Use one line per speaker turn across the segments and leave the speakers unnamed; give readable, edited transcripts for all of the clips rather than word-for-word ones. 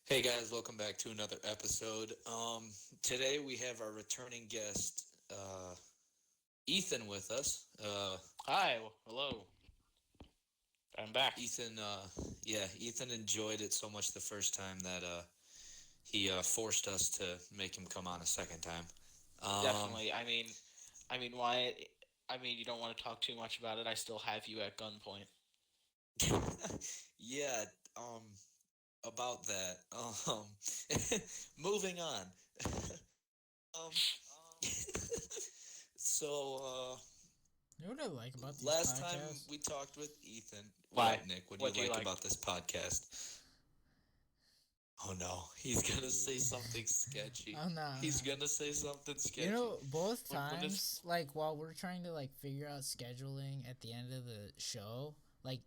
Hey guys, welcome back to another episode. Today we have our returning guest, Ethan, with us.
Hi, hello. I'm back.
Ethan, Ethan enjoyed it so much the first time that he forced us to make him come on a second time. Um,
Definitely. Wyatt. You don't want to talk too much about it. I still have you at gunpoint.
yeah, um, about that. Moving on. um, so,
You know what I like about these
last time
podcasts?
we talked with Ethan,
Why?
what, Nick? What do
What
you
do you
like
like?
about this podcast? Oh no, he's gonna say something sketchy.
Oh no,
He's
no.
gonna say something
You
sketchy.
know, both
What is?
times, like while we're trying to figure out scheduling at the end of the show,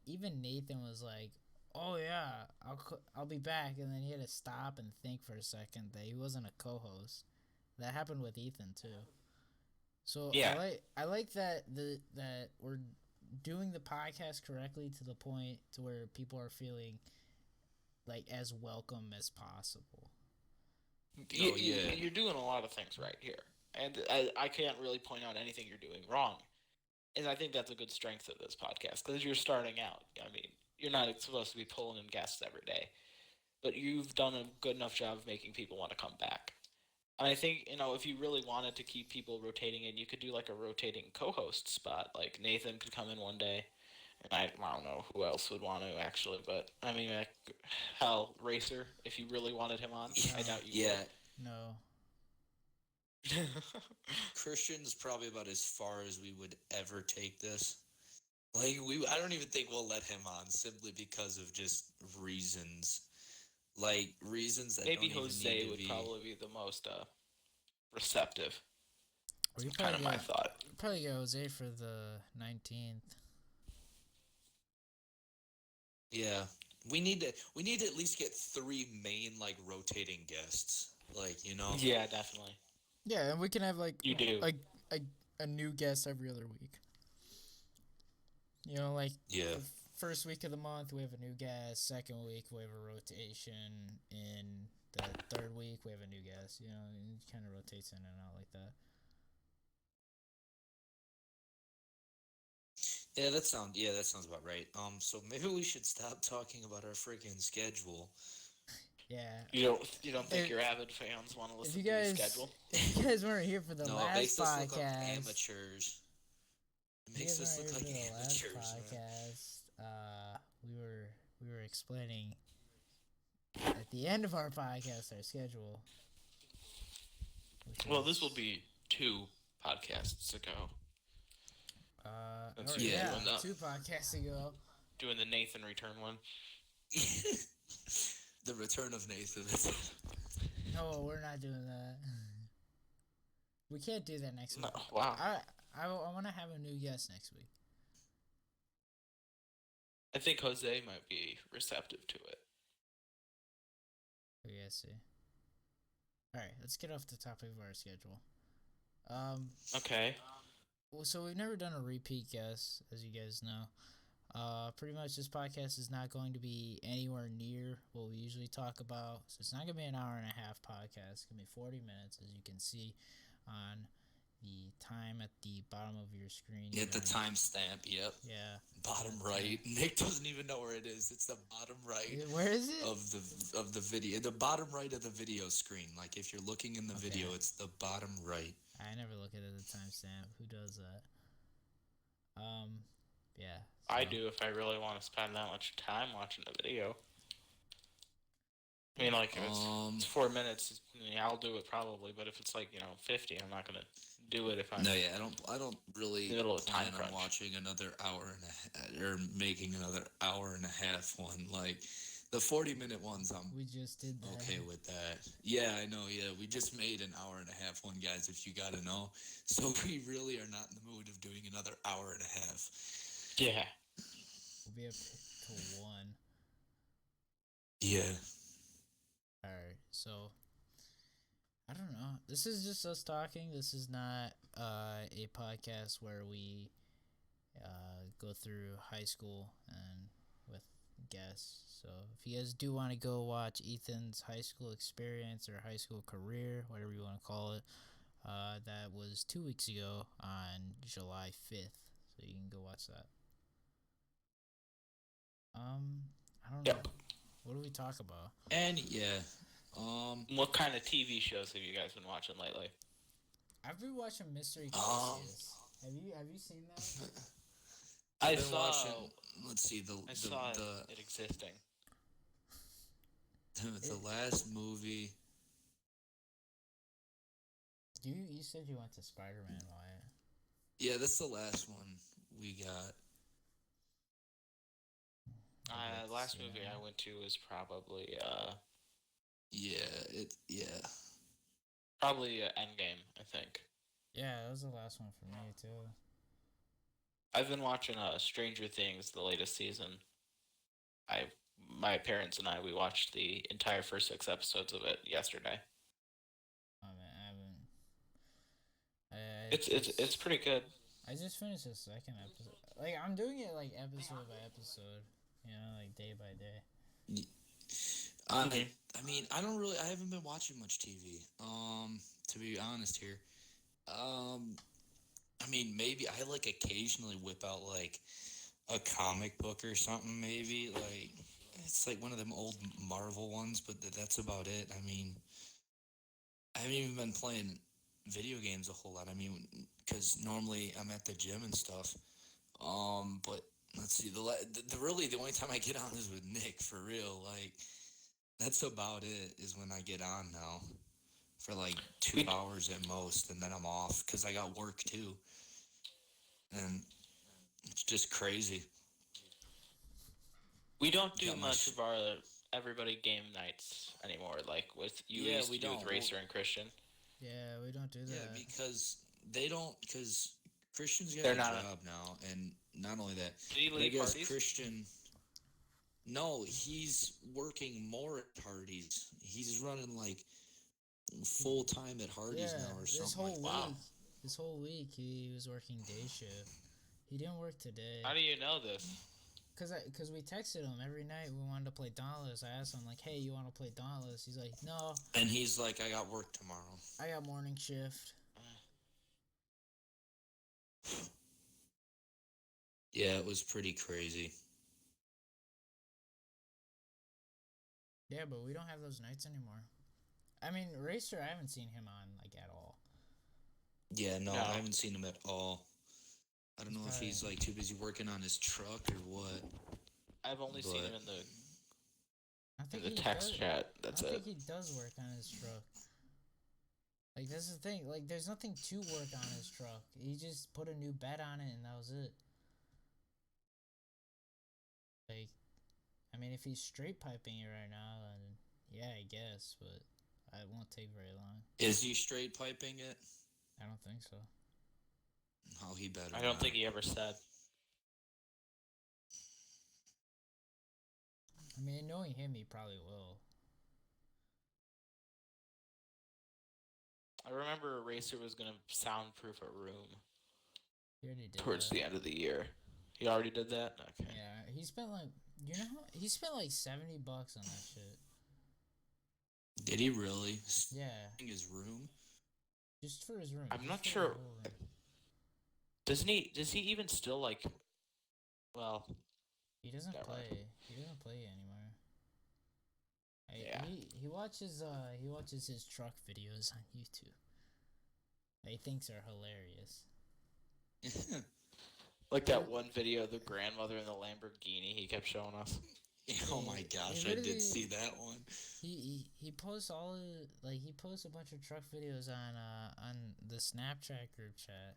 even Nathan was like, "Oh yeah, I'll be back," and then he had to stop and think for a second that he wasn't a co-host. That happened with Ethan too. So I
Yeah.
like that that we're doing the podcast correctly to the point to where people are feeling like as welcome as possible.
You,
Oh
you,
yeah,
you're doing a lot of things right here, and I can't really point out anything you're doing wrong. And I think that's a good strength of this podcast because you're starting out. You're not supposed to be pulling in guests every day, but you've done a good enough job of making people want to come back. And I think, if you really wanted to keep people rotating in, you could do like a rotating co-host spot. Like Nathan could come in one day, and I don't know who else would want to actually, but hell, Racer, if you really wanted him on, I doubt you
yeah.
would.
No.
Christian's probably about as far as we would ever take this. I don't even think we'll let him on simply because of just reasons, reasons that
Maybe
don't even need
Jose
to
would
be.
probably be the most receptive.
We
Kind
probably
of my
get
thought.
Jose for the 19th.
Yeah, we need to at least get three main rotating guests.
Yeah, definitely.
Yeah, and we can have
You do.
a a, a new guest every other week.
Yeah.
The first week of the month we have a new guest. Second week we have a rotation. In the third week we have a new guest. And it kind of rotates in and out like that.
Yeah, that sounds about right. So maybe we should stop talking about our freaking schedule.
Yeah.
You don't think
If,
your avid fans want to
if
listen
you
to your
guys
schedule?
if you guys weren't here for the
No, it makes
last
us look like
podcast,
amateurs. It
if you
makes
guys
us
weren't
look
here
like
for the last
amateurs, man.
podcast, we were explaining at the end of our podcast our schedule, which
Well, this will
is
be two podcasts ago. Since
or
you're
Yeah.
yeah,
doing the
2 podcasts ago.
Nathan return one.
The return of Nathan.
No, we're not doing that. We can't do that next
No,
week.
wow.
I want to have a new guest next week.
I think Jose might be receptive to it.
We gotta see. All right, let's get off the topic of our schedule. Um,
Okay.
well, so we've never done a repeat guest, as you guys know. Pretty much this podcast is not going to be anywhere near what we usually talk about. So it's not going to be an hour and a half podcast. It's going to be 40 minutes, as you can see on the time at the bottom of your screen.
Get the timestamp. Yep.
Yeah.
Bottom right. Nick doesn't even know where it is. It's the bottom right
Where is it?
of the video. The bottom right of the video screen. Like if you're looking in the
Okay.
video, it's the bottom right.
I never look at the timestamp. Who does that? Yeah.
I
so-
do if I really want to spend that much time watching a video. I mean, like, if it's 4 minutes, I'll do it probably. But if it's 50, I'm not gonna do it if I'm
No, yeah, I don't really
Middle of
plan
time
on
crunch.
watching another hour and or making another hour and a half one. Like the 40-minute ones, I'm
we just did that.
okay with that. Yeah, I know. Yeah, we just made an hour and a half one, guys. If you gotta know, so we really are not in the mood of doing another hour and a half.
Yeah.
We'll be up to 1.
Yeah.
Alright, so I don't know. This is just us talking. This is not a podcast where we go through high school and with guess. So if you guys do want to go watch Ethan's high school experience or high school career, whatever you want to call it, that was 2 weeks ago on July 5th. So you can go watch that. I don't know.
Yep.
What do we talk about?
And yeah,
What kind of TV shows have you guys been watching lately?
I've been watching Mystery Cases. Have you seen that?
I
I've been
saw.
watching. Let's see
I saw
the
it existing.
the last movie.
You said you went to Spider-Man, Wyatt.
Yeah, that's the last one we got.
Last movie I went to was probably
Yeah.
probably Endgame, I think.
Yeah, that was the last one for me too.
I've been watching Stranger Things, the latest season. My parents and we watched the entire first 6 episodes of it yesterday.
Oh man, I haven't.
It's pretty good.
I just finished the second episode. Like I'm doing it like episode by episode, you know, like day by day.
I mean, I haven't been watching much TV. To be honest here, I mean, maybe I like occasionally whip out like a comic book or something. Maybe like it's like one of them old Marvel ones, but that's about it. I mean, I haven't even been playing video games a whole lot. I mean, because normally I'm at the gym and stuff. But let's see, really the only time I get on is with Nick for real. Like that's about it. Is when I get on now for like 2 hours at most, and then I'm off because I got work too, and it's just crazy.
We don't do
Got my
much of our everybody game nights anymore, like with you
Yeah,
used
we
to do
don't.
with Racer and Christian.
Yeah, we don't do that.
Yeah, because they don't. Because Christian's got
They're
a
not-
job now, and not only that,
Did he
but I
leave
guess
parties?
Christian. No, he's working more at Hardee's. He's running like full time at Hardee's
yeah,
now or
this
something
whole
like
week,
that.
this whole week he was working day shift. He didn't work today.
How do you know this?
Cause we texted him every night. We wanted to play Dauntless. I asked him like, "Hey, you want to play Dauntless?" He's like, "No,
And he's like, I got work tomorrow.
I got morning shift."
Yeah, it was pretty crazy.
Yeah, but we don't have those nights anymore. I mean, Racer, I haven't seen him on like at all.
Yeah, no,
No.
I haven't seen him at all. I don't know if
Right.
he's like too busy working on his truck or what.
I've only seen him
But-
in the
I think
in the
he
text
does,
chat. That's
I
it.
think he does work on his truck. Like that's the thing. Like there's nothing to work on his truck. He just put a new bed on it and that was it. Like, I mean, if he's straight piping it right now, then yeah, I guess, but it won't take very long.
Is he straight piping it?
I don't think so.
Oh, he better.
I don't
not.
think he ever said.
I mean, knowing him, he probably will.
I remember Racer was gonna soundproof a room
He already did
towards
that.
the end of the year. He already did that. Okay.
Yeah, he spent like, you know, he spent like $70 on that shit.
Did he really?
Yeah,
In his room?
just for his room.
I'm
just
not
for the
sure.
whole room.
Doesn't he? Does he even still like? Well,
He doesn't
Never mind.
play. He doesn't play anymore.
Yeah.
He watches his truck videos on YouTube. That he thinks are hilarious.
like that one video of the grandmother in the Lamborghini he kept showing us.
Oh my gosh, I
literally-
did see that one.
He posts he posts a bunch of truck videos on the Snapchat group chat.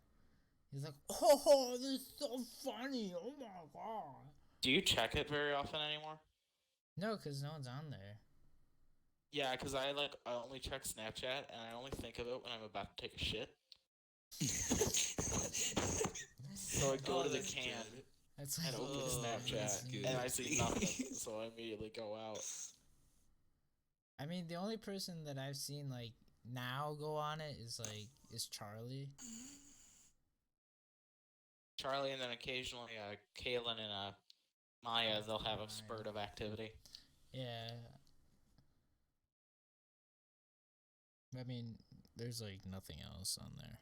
He's like, "Oh, this is so funny! Oh my god!"
Do you check it very often anymore?
No, cause no one's on there.
Yeah, because I only check Snapchat and I only think of it when I'm about to take a shit. So I go
Oh,
to the
that's
can
good.
That's
and
like
open
Oh,
Snapchat
that's good.
and I see nothing, so I immediately go out.
I mean, the only person that I've seen like now go on it is Charlie.
Charlie, and then occasionally Kaylin and Maya, they'll have a
Maya.
spurt of activity.
Yeah. I mean, there's like nothing else on there.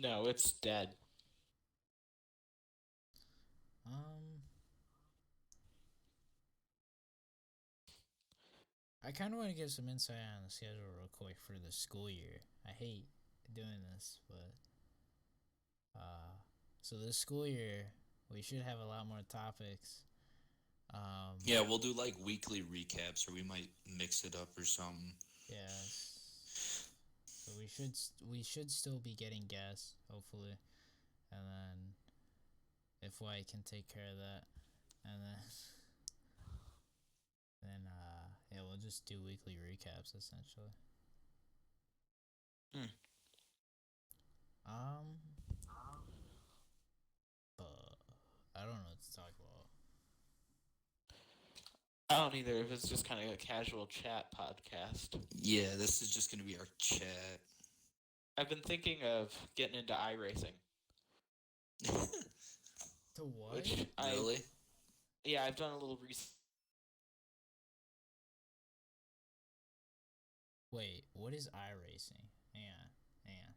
No, it's dead.
Um, I kind of want to give some insight on the schedule real quick for the school year. I hate doing this, but so this school year we should have a lot more topics.
Yeah, we'll do like weekly recaps, or we might mix it up or something.
Yes. So we should still be getting guests, hopefully, and then if Y can take care of that, and then yeah, we'll just do weekly recaps essentially.
Hmm.
But I don't know what to talk about.
I don't either. If it's just kind of a casual chat podcast.
Yeah, this is just gonna be our chat.
I've been thinking of getting into iRacing.
To what?
Which
Really?
Yeah, I've done a little research.
Wait, what is iRacing? Hang on, hang on.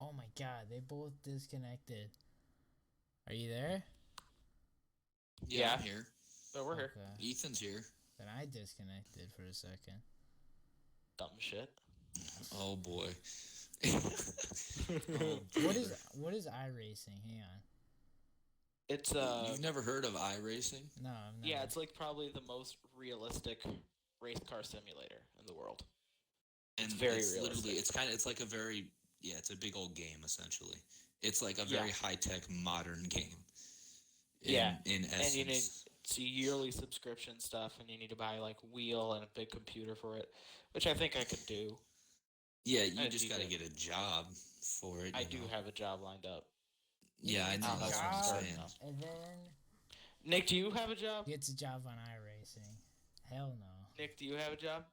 Oh my god, they both disconnected. Are you there?
Yeah.
I'm here.
But we're here.
Okay.
Ethan's here.
Then I disconnected for a second.
Dumb shit.
Oh boy.
What is iRacing? Hang on.
It's
You've never heard of iRacing?
No, I'm not.
yeah, it's like probably the most realistic race car simulator in the world.
And
It's very
literally,
realistic.
it's like a very, yeah, it's a big old game essentially. It's like a very high tech modern game. In essence.
And you need it's a yearly subscription stuff, and you need to buy like wheel and a big computer for it, which I think I could do.
Yeah, you
I'd
just
be
got to
good.
get a job for it.
I
you
do
know.
have a job lined up.
Yeah, I know.
I'll
That's
have
what I'm
some
saying.
start now.
And then
Nick, do you have a job?
gets a job on iRacing. Hell no.
Nick, do you have a job?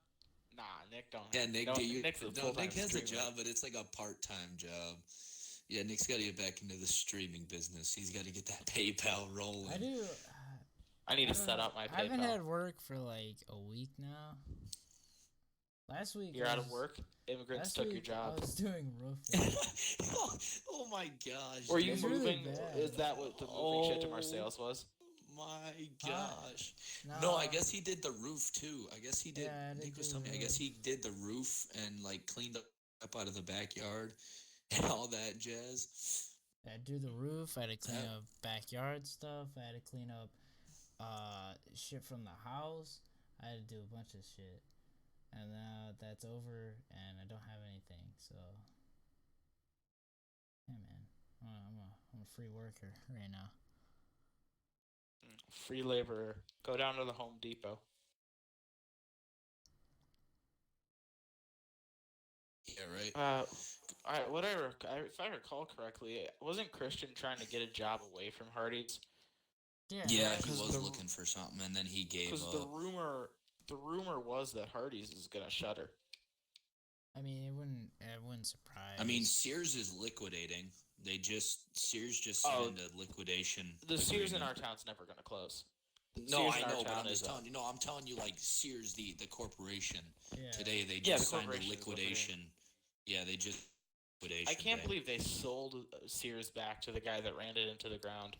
Nah, Nick don't.
Yeah, Nick,
don't,
do you?
Nick's a
No,
full-time
Nick has a
streamer.
job, but it's like a part-time job. Yeah, Nick's got to get back into the streaming business. He's got to get that PayPal rolling.
I do.
I need to
don't
set
know.
up my
I haven't
PayPal.
had work for like a week now. Last week
You're
I
out of
was-
work. Immigrants
Last
took your
week
job.
I was doing roofing.
Oh my gosh.
Were you
It's really
moving?
bad.
Is that what the moving shit to
Oh.
Marseilles was?
My gosh.
No,
No, I guess he did the roof too. I guess he did.
Yeah, I did
Nick was
do
telling
the
me. I guess
roof.
he did the roof and like cleaned up out of the backyard and all that jazz.
I had to do the roof. I had to clean
Yeah.
up backyard stuff. I had to clean up shit from the house. I had to do a bunch of shit. And now that's over and I don't have anything. So yeah, man. I'm a free worker right now.
Free laborer. Go down to the Home Depot.
Yeah, right.
If I recall correctly, wasn't Christian trying to get a job away from Hardee's?
Yeah.
Yeah, he
'cause
was
the-
looking for something and then he gave
Because
up.
the rumor was that Hardee's is gonna shutter.
I mean, it wouldn't surprise.
I mean, Sears is liquidating. Sears just
Oh,
signed a liquidation.
The Sears in
agreement.
our town's never gonna close.
No,
Sears
I
in our
know, but
town
I'm just
is,
telling you. No, I'm telling you, like Sears, the corporation.
yeah.
Today they
Yeah,
just
the
signed a
corporation is
liquidation. Yeah, they just liquidation.
I can't
day.
believe they sold Sears back to the guy that ran it into the ground.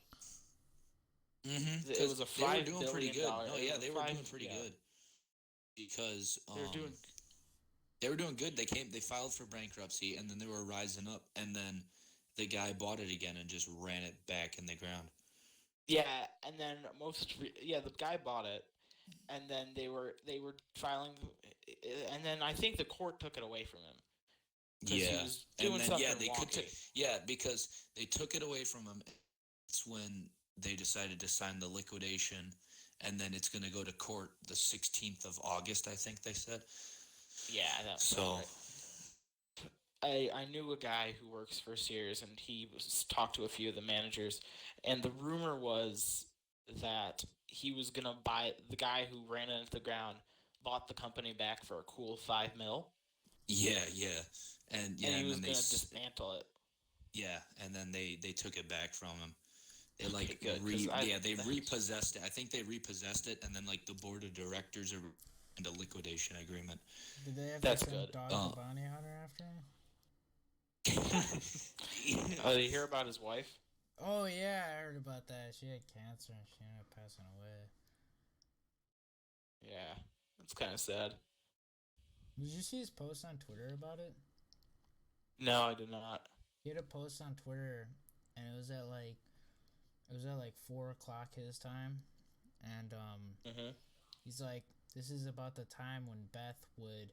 Mm-hmm.
It was a
they were
$5
doing pretty
billion
good. No,
it
yeah,
was a
they were
five-
doing pretty
yeah.
good. Because
They were doing
they were doing good. They filed for bankruptcy, and then they were rising up, and then the guy bought it again and just ran it back in the ground.
Yeah, and then the guy bought it, and then they were filing, and then I think the court took it away from him. 'Cause he
Yeah,
was doing
and then
something
they could.
wonky.
Because they took it away from him. It's when they decided to sign the liquidation, and then it's going to go to court the 16th of August. I think they said.
Yeah, that's
So.
I knew a guy who works for Sears, and he talked to a few of the managers, and the rumor was that he was gonna buy the guy who ran it into the ground, bought the company back for a cool $5 million.
Yeah, and yeah,
and he
and
was
then
going to dismantle it.
and then they took it back from him. They
Okay,
like
good, 'cause
they
that-
repossessed it. I think they repossessed it, and then like the board of directors are in a liquidation agreement.
Did they have
That's
to send
good.
Dog the Bounty Hunter after him?
Oh, did you hear about his wife?
Oh yeah, I heard about that. She had cancer and she ended up passing away.
Yeah, that's kind of sad.
Did you see his post on Twitter about it?
No, I did not.
He had a post on Twitter, and it was at like 4 o'clock his time, and
Mm-hmm.
he's like, "This is about the time when Beth would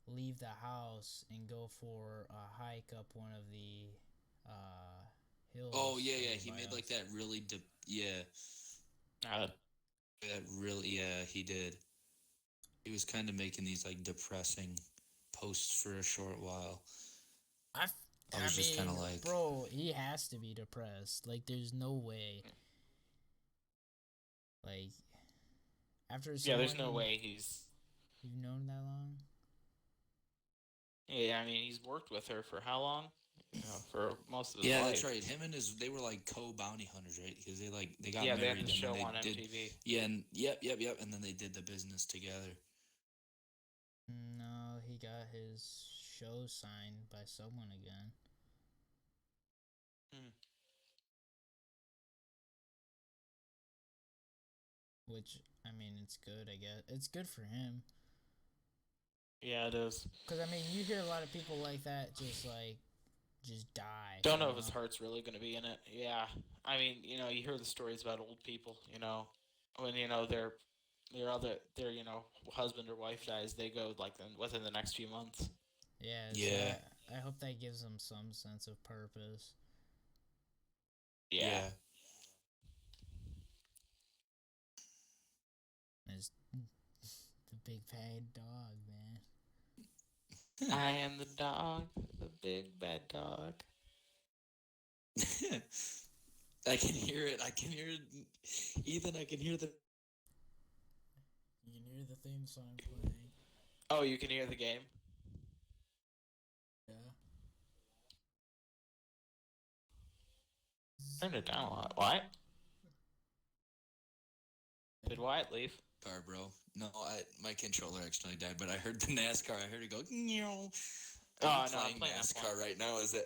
leave the house and go for a hike up one of the hills."
Oh yeah,
over
he
by
made
us."
like that really he did. He was kind of making these like depressing posts for a short while.
I
was just
mean,
kinda like-
bro, he has to be depressed. Like, there's no way. Like, after
Yeah, there's no
someone
way he's.
you've known that long.
Yeah, I mean, he's worked with her for how long? You know, for most of his
Yeah,
life.
that's right. Him and they were like co-bounty hunters, right? Because they got
Yeah, they
married
had the
and
show
then
on
they did.
MTV.
Yeah, and yep, and then they did the business together.
No, he got his show signed by someone again.
Hmm.
Which, I mean, it's good, I guess. It's good for him.
Yeah, it is.
Because, I mean, you hear a lot of people like that just die.
Don't know
you
if his heart's really going to be in it. Yeah, I mean, you know, you hear the stories about old people. You know, when their husband or wife dies, they go like within the next few months.
Yeah.
Yeah.
I hope that gives them some sense of purpose.
Yeah.
It's the big bad dog, man.
I am the dog, the big bad dog.
I can hear it. Ethan, I can hear the.
You can hear the theme song playing.
Oh, you can hear the game.
Yeah.
Turn it down a lot. What? Did Wyatt leave?
Car, bro. No, my controller actually died, but I heard the NASCAR. I heard it go. Meow.
Oh,
Are you
no, I'm
playing
playing
NASCAR
F1.
right now? Is it?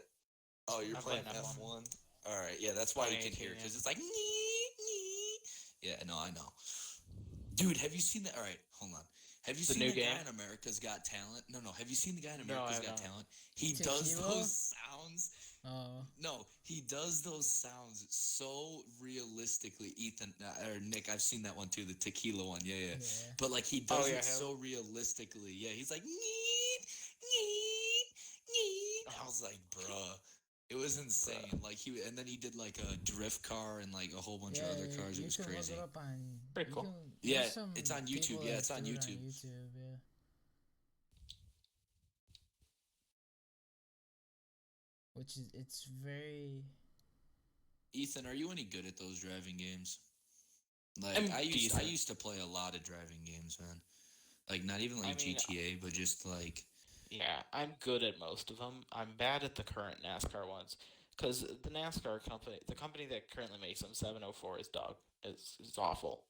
Oh, you're
I'm
playing
playing F1.
F1. All right, yeah, that's why you can
2018,
hear it
yeah.
because it's like. Yeah, no, I know. Dude, have you seen that? All right, hold on. Have you
The
seen
new
the guy
game?
in America's Got Talent? No. Have you seen the guy in
No, I
America's Got
haven't.
Talent? He does
Tequila?
those sounds.
Oh.
No, he does those sounds so realistically. Ethan or Nick, I've seen that one too, the tequila one. Yeah.
Yeah.
But like he does
yeah,
it
him.
so realistically. Yeah, he's like neat, neat, neat. I was like, bruh. It was insane. Like and then he did like a drift car and like a whole bunch of other cars. It was
you can
crazy.
Look it up on,
Pretty
you
cool.
can-
Yeah,
there's some
it's on YouTube.
people
Yeah,
that
it's on
do it
YouTube.
Yeah. Which is, it's very.
Ethan, are you any good at those driving games? Like
I'm
I
decent.
used to play a lot of driving games, man. Like not even like
I mean,
GTA, but just like
Yeah, I'm good at most of them. I'm bad at the current NASCAR ones because the NASCAR company, the company that currently makes them, 704, is awful.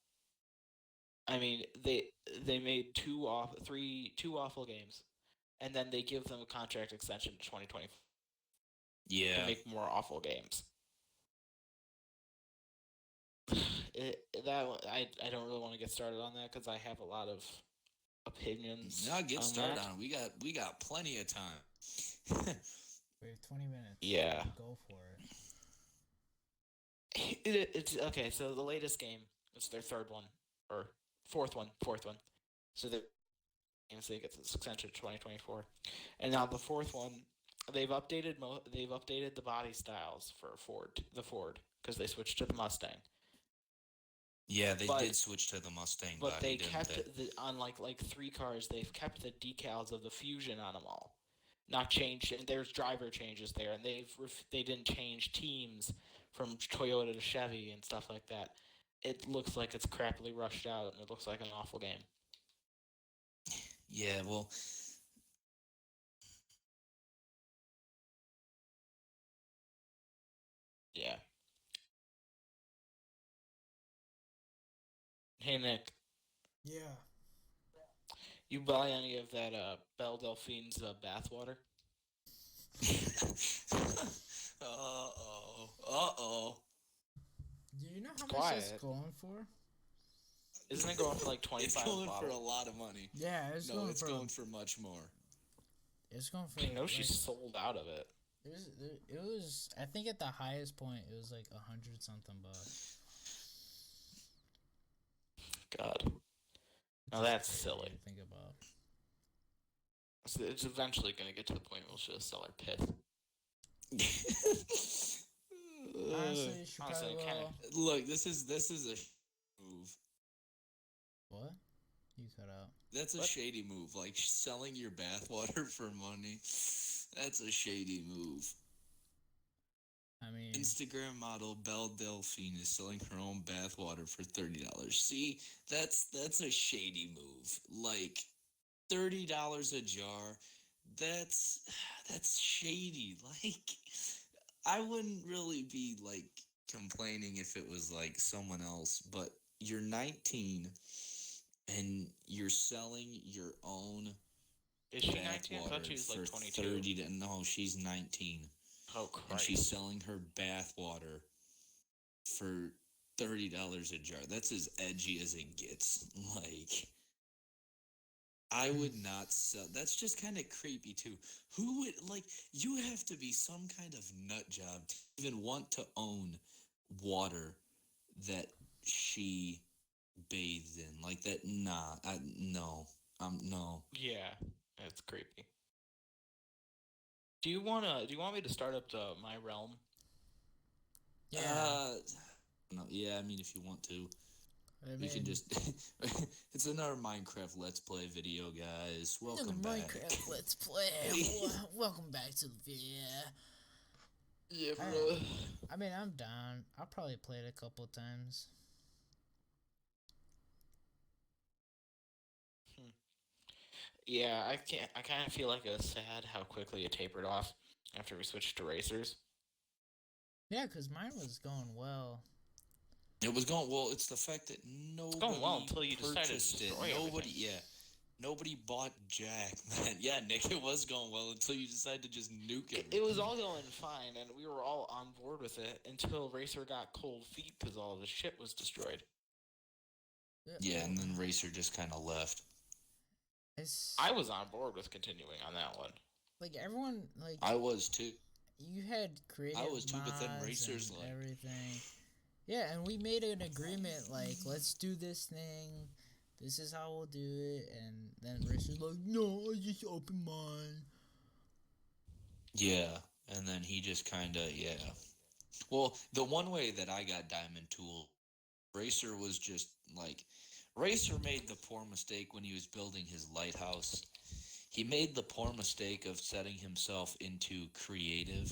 I mean, they made two awful games, and then they give them a contract extension to 2020
yeah.
to make more awful games. I don't really want to get started on that because I have a lot of opinions.
Now get
on
started
that.
on it. We got plenty of time.
We have 20 minutes.
Yeah.
Go for it.
It's okay. So the latest game is their third one or fourth one. So the games they get this extension to 2024, and now the fourth one, they've updated the body styles for the Ford because they switched to the Mustang.
Yeah, they
But-
did switch to the Mustang
But
body,
they
didn't
kept
they?
on like 3 cars. They've kept the decals of the Fusion on them all, not changed. And there's driver changes there, and they didn't change teams from Toyota to Chevy and stuff like that. It looks like it's crappily rushed out, and it looks like an awful game.
Yeah, well,
Yeah. Hey Nick,
Yeah.
you buy any of that Belle Delphine's bathwater?
Uh-oh. Uh-oh.
Do you know
It's
how much that's
quiet.
going for?
Isn't it going for like 25
It's going
a
for a
bottle?
lot of money.
Yeah, it's
No,
going
it's
for.
going for much more.
It's going for.
I know
like,
she's sold out of it.
It was. I think at the highest point, it was like 100 something bucks.
God. Now that's silly.
To think about.
It's eventually going to get to the point where we'll just sell our piss.
Honestly, she
Honestly,
probably
kinda-
will.
Look, this is a move.
What? You cut out.
That's a
What?
shady move. Like selling your bathwater for money. That's a shady move.
I mean,
Instagram model Belle Delphine is selling her own bathwater for $30. See, that's a shady move. Like $30 a jar. That's shady. Like I wouldn't really be like complaining if it was like someone else, but you're 19 and you're selling your own
Is she 19? I thought she was like
for
22.
30 to no, she's 19.
Oh,
And
Christ.
she's selling her bathwater for $30 a jar. That's as edgy as it gets. Like, I would not sell. That's just kind of creepy too. Who would like? You have to be some kind of nut job to even want to own water that she bathed in. Like that? Nah, no. No.
Yeah, that's creepy. Do you want me to start up my realm?
yeah.
No. Yeah, I mean, if you want to.
I
We
mean,
can just. It's another Minecraft Let's Play video, guys. Welcome back.
Minecraft Let's Play. Welcome back to the video.
Yeah,
bro. I mean, I'm down. I'll probably play it a couple times.
Yeah, I can't. I kind of feel like it was sad how quickly it tapered off after we switched to racers.
Yeah, because mine was going well.
It was going well. It's the fact that nobody
going well until you decided to
purchased it.
destroy
Nobody,
everything.
nobody bought Jack, man. Yeah, Nick, it was going well until you decided to just nuke it.
It was all going fine, and we were all on board with it until Racer got cold feet because all of his shit was destroyed.
Yeah, and then Racer just kind of left.
I was on board with continuing on that one.
Like everyone, like
I was too.
you had creative
I was too, but then
mods
Racer's
and
like-
everything. Yeah, and we made an agreement like, let's do this thing. This is how we'll do it. And then Racer's like, no, I just open mine.
Yeah, and then he just kind of Well, the one way that I got Diamond Tool, Racer was just like, Racer made the poor mistake when he was building his lighthouse. He made the poor mistake of setting himself into creative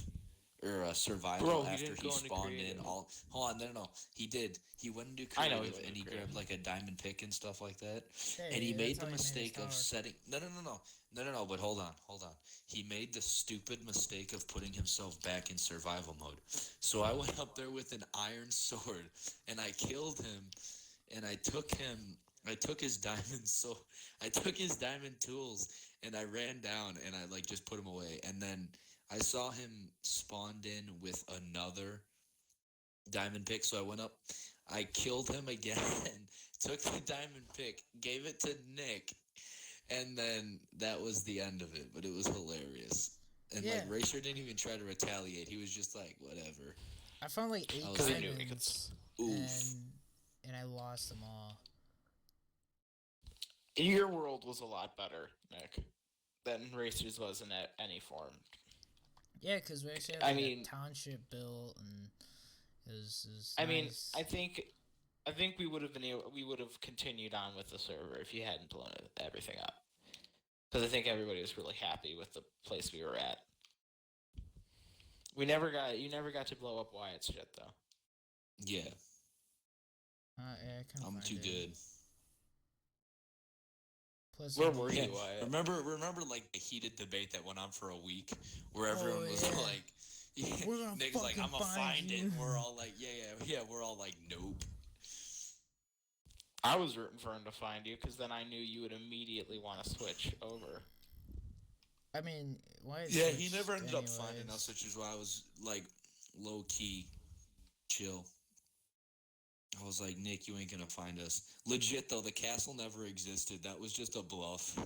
or survival
Bro, he
after
didn't
he
go into
spawned
creative.
in. Hold on, no. He did. He went into
I know he
creative
went
and he
into
grabbed
creative.
like a diamond pick and stuff like that.
Hey,
And he
that's
made
how
the
he made his
mistake of
tower.
setting. No. But hold on. He made the stupid mistake of putting himself back in survival mode. So I went up there with an iron sword and I killed him. And I took his diamond I took his diamond tools and I ran down and I like just put him away. And then I saw him spawned in with another diamond pick. So I went up, I killed him again, took the diamond pick, gave it to Nick, and then that was the end of it. But it was hilarious. And
Yeah.
like Racer didn't even try to retaliate. He was just like, whatever.
I found like 8
I was
Because he
like,
knew he could.
diamonds,
Oof.
and I lost them all.
Your world was a lot better, Nick, than Racers was in any form.
Yeah, because we actually had
I
like,
mean-
a township built, and it was
I mean,
nice.
I think we would have continued on with the server if you hadn't blown everything up. Because I think everybody was really happy with the place we were at. You never got to blow up Wyatt's shit though.
Yeah,
Yeah, I couldn't
I'm
find
too
it.
good.
Plus,
Where
I
were
mean,
you,
Yeah,
Wyatt?
remember like the heated debate that went on for a week where everyone was
yeah.
like,
We're gonna
Nick's like,
fucking
I'm gonna
find
find it.
you.
And we're all like, yeah. We're all like, nope.
I was rooting for him to find you because then I knew you would immediately want to switch over.
I mean, why?
Yeah, he never ended up finding us, which is why I was like, low key, chill. I was like, Nick, you ain't gonna find us. Legit though, the castle never existed. That was just a bluff.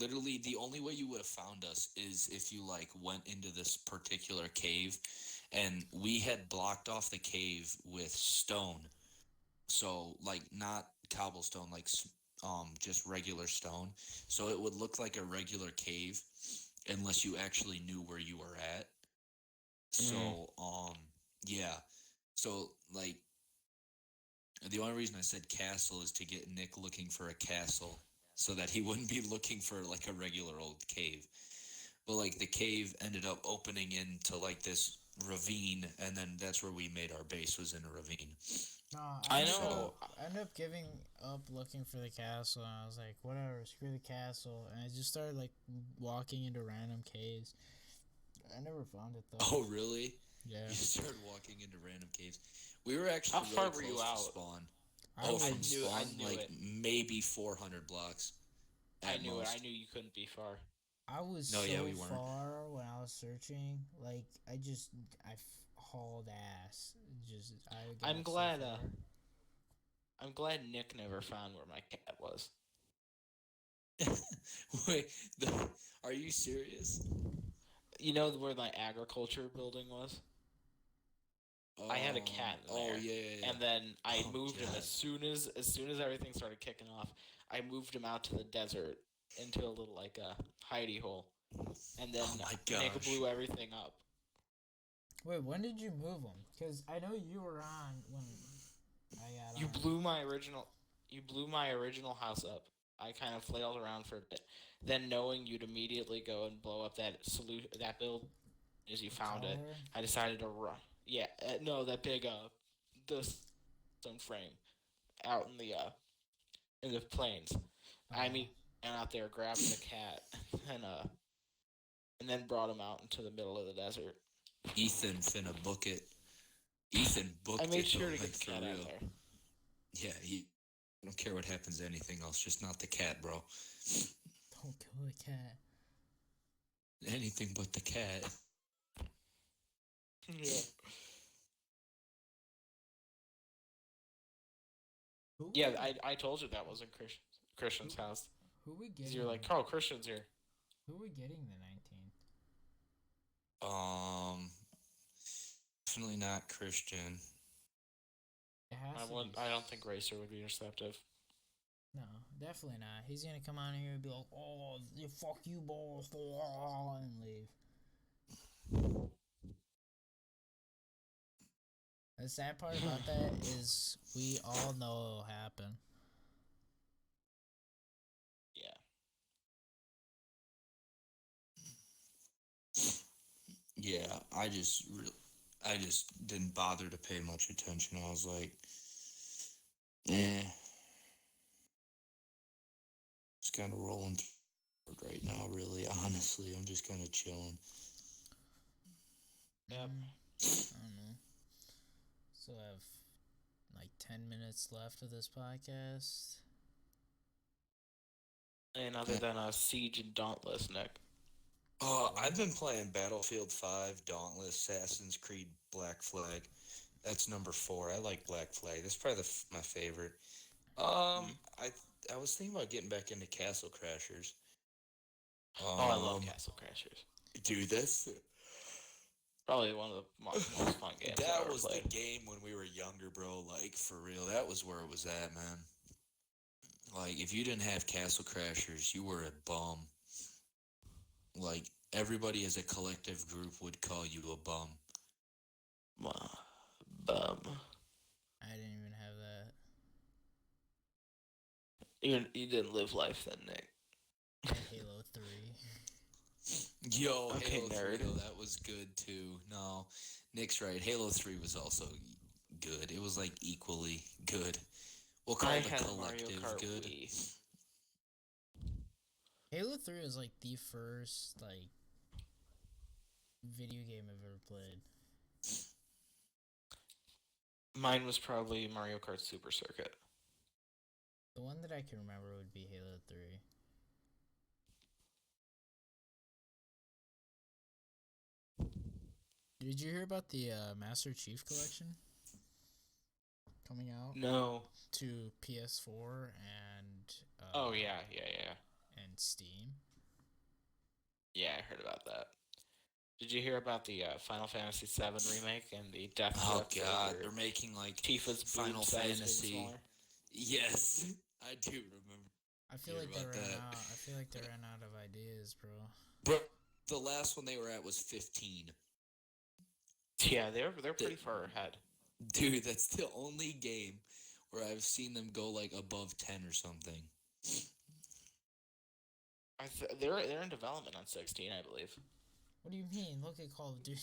Literally, the only way you would have found us is if you like went into this particular cave, and we had blocked off the cave with stone. So like not cobblestone, like just regular stone. So it would look like a regular cave, unless you actually knew where you were at. So yeah. So like. The only reason I said castle is to get Nick looking for a castle so that he wouldn't be looking for like a regular old cave. But like the cave ended up opening into like this ravine, and then that's where we made our base, was in a ravine.
No,
I know.
I ended up giving up looking for the castle, and I was like, whatever, screw the castle. And I just started like walking into random caves. I never found it though.
Oh really?
Yeah.
You started walking into random caves. We were actually
How far
really
were you
close to
out?
spawn.
I
Oh,
was-
from
I
spawn,
knew
like
it.
maybe 400 blocks.
I
at
knew
most.
it. I knew you couldn't be far.
I was
No,
so
yeah, we weren't.
far when I was searching. Like I hauled ass. I got
I'm glad.
So far.
I'm glad Nick never found where my cat was.
Wait, are you serious?
You know where my agriculture building was? I had a cat in there.
Oh yeah.
And then I
Oh,
moved him
God.
as soon as everything started kicking off. I moved him out to the desert into a little like a hidey hole, and then
Oh my
Nick
gosh.
blew everything up.
Wait, when did you move them? Because I know you were on when I got
You
on.
blew my original house up. I kind of flailed around for a bit. Then knowing you'd immediately go and blow up that build as you found it,
Tower?
I decided to run. Yeah, no, that big the stone frame out in the plains. I mean, and out there grabbed the cat and then brought him out into the middle of the desert.
Ethan finna book it. Ethan booked it.
I made sure
though,
to
like,
get the
for
cat
real.
out there.
Yeah, I don't care what happens to anything else, just not the cat, bro.
Don't kill the cat.
Anything but the cat.
Yeah. Yeah, I told you that wasn't Christian's house.
Who we
'Cause
getting?
you're like, oh, Christian's here.
Who we getting the 19th?
Definitely not Christian.
It has to be.
I don't think Racer would be receptive.
No, definitely not. He's gonna come on here and be like, "Oh, fuck you, boss," and leave. The sad part about that is we all know it'll happen.
Yeah.
Yeah, I just didn't bother to pay much attention. I was like, just kind of rolling through it right now. Really, honestly, I'm just kind of chilling.
Yep.
I don't know. So I have like 10 minutes left of this podcast.
And other than Siege and Dauntless, Nick.
I've been playing Battlefield 5, Dauntless, Assassin's Creed, Black Flag. That's number 4. I like Black Flag. That's probably my favorite. I was thinking about getting back into Castle Crashers.
I love Castle Crashers.
Dude, that's
Probably one of the most fun games I've
that
ever
was
played.
the game when we were younger, bro. Like, for real, that was where it was at, man. Like, if you didn't have Castle Crashers, you were a bum. Like, everybody as a collective group would call you a bum.
Bum.
I didn't even have that.
You didn't live life then, Nick.
I had Halo 3.
Yo,
Okay,
Halo 3,
nerd.
though, that was good, too. No, Nick's right. Halo 3 was also good. It was, like, equally good. We'll call
I
it a
had Mario
collective
Kart
good.
Wii.
Halo 3 was like the first like video game I've ever played.
Mine was probably Mario Kart Super Circuit.
The one that I can remember would be Halo 3. Did you hear about the Master Chief Collection coming out
No.
to PS4 and
Oh yeah.
and Steam?
Yeah, I heard about that. Did you hear about the Final Fantasy VII remake and the death
Oh
threats
god,
over
they're making like
Tifa's
Final
boob size being
Fantasy.
smaller?
Yes, I do remember.
I feel
Hear
like they
about
ran
that.
out. I feel like they ran out of ideas, bro.
Bro, the last one they were at was 15.
Yeah, they're pretty far ahead.
Dude, that's the only game where I've seen them go like above 10 or something.
They're in development on 16, I believe.
What do you mean? Look at Call of Duty.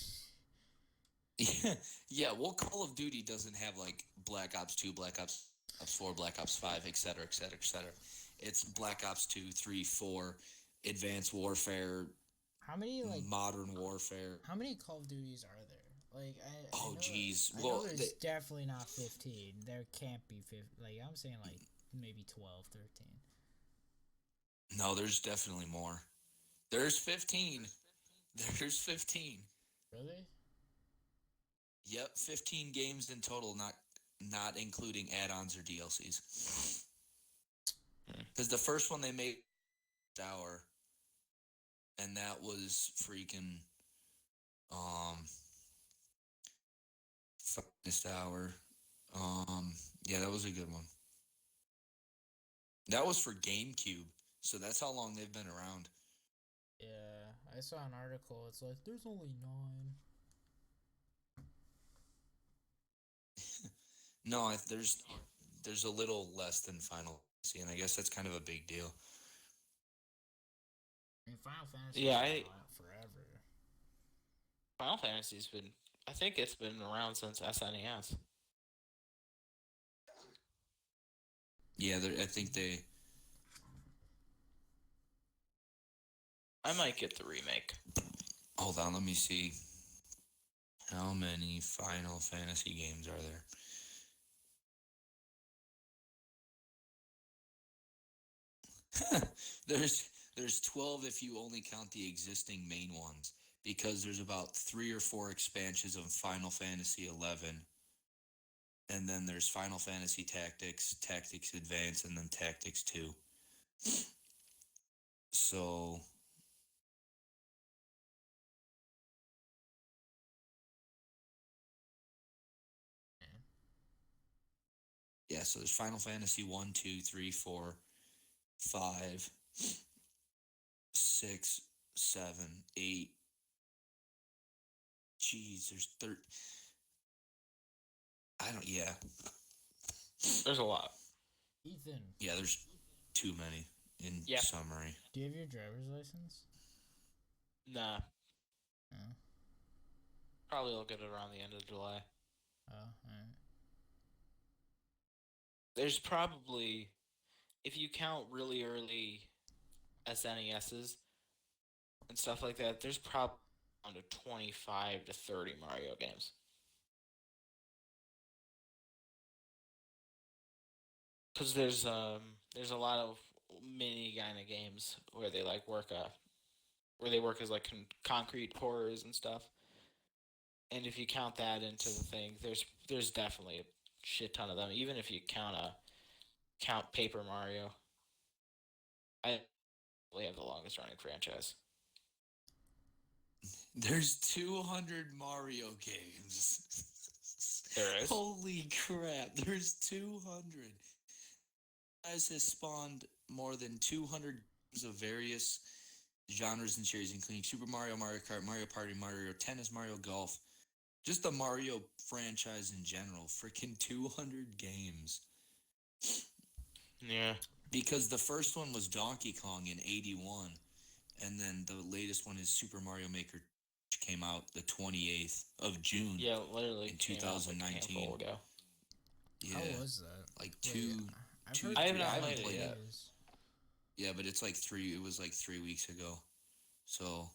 Yeah, well, Call of Duty doesn't have like Black Ops 2, Black Ops 4, Black Ops 5, etc., etc., etc. It's Black Ops 2, 3, 4, Advanced Warfare,
How many
Modern Warfare.
How many Call of Duties are there? Like,
Oh, jeez.
I
Well,
know there's definitely not 15. There can't be 15. Like, I'm saying like maybe 12, 13.
No, there's definitely more. There's 15. There's 15.
Really?
Yep, 15 games in total, not including add-ons or DLCs. Because the first one they made hour, and that was freaking Finest Hour. Yeah, that was a good one. That was for GameCube, so that's how long they've been around.
Yeah, I saw an article. It's like there's only 9.
No, there's a little less than Final Fantasy, and I guess that's kind of a big deal.
I mean, Final Fantasy.
Yeah,
been out forever.
Final Fantasy's been. I think it's been around since SNES.
Yeah, I think they.
I might get the remake.
Hold on, let me see. How many Final Fantasy games are there? There's 12 if you only count the existing main ones, because there's about 3 or 4 expansions of Final Fantasy 11. And then there's Final Fantasy Tactics, Tactics Advance, and then Tactics 2. So yeah, so there's Final Fantasy 1, 2, 3, 4, 5, 6, 7, 8. Jeez, there's 13. Yeah.
There's a lot.
Ethan.
Yeah, there's too many in summary.
Do you have your driver's license?
Nah.
Oh.
Probably I'll get it around the end of July.
Oh, alright.
There's probably, if you count really early SNESs and stuff like that, there's probably around 25 to 30 Mario games. Because there's a lot of mini kind of games where they like work as like concrete pourers and stuff. And if you count that into the thing, there's definitely a shit ton of them. Even if you count Paper Mario, I really have the longest running franchise.
There's 200 Mario games.
There is?
Holy crap! There's 200. Has spawned more than 200 games of various genres and series, including Super Mario, Mario Kart, Mario Party, Mario Tennis, Mario Golf. Just the Mario franchise in general. Freaking 200 games.
Yeah.
Because the first one was Donkey Kong in 81. And then the latest one is Super Mario Maker, which came out the 28th of June.
Yeah, literally
in 2019.
Like ago.
Yeah.
How was that?
Like
I haven't played it.
Yeah, but it's like it was like 3 weeks ago. So,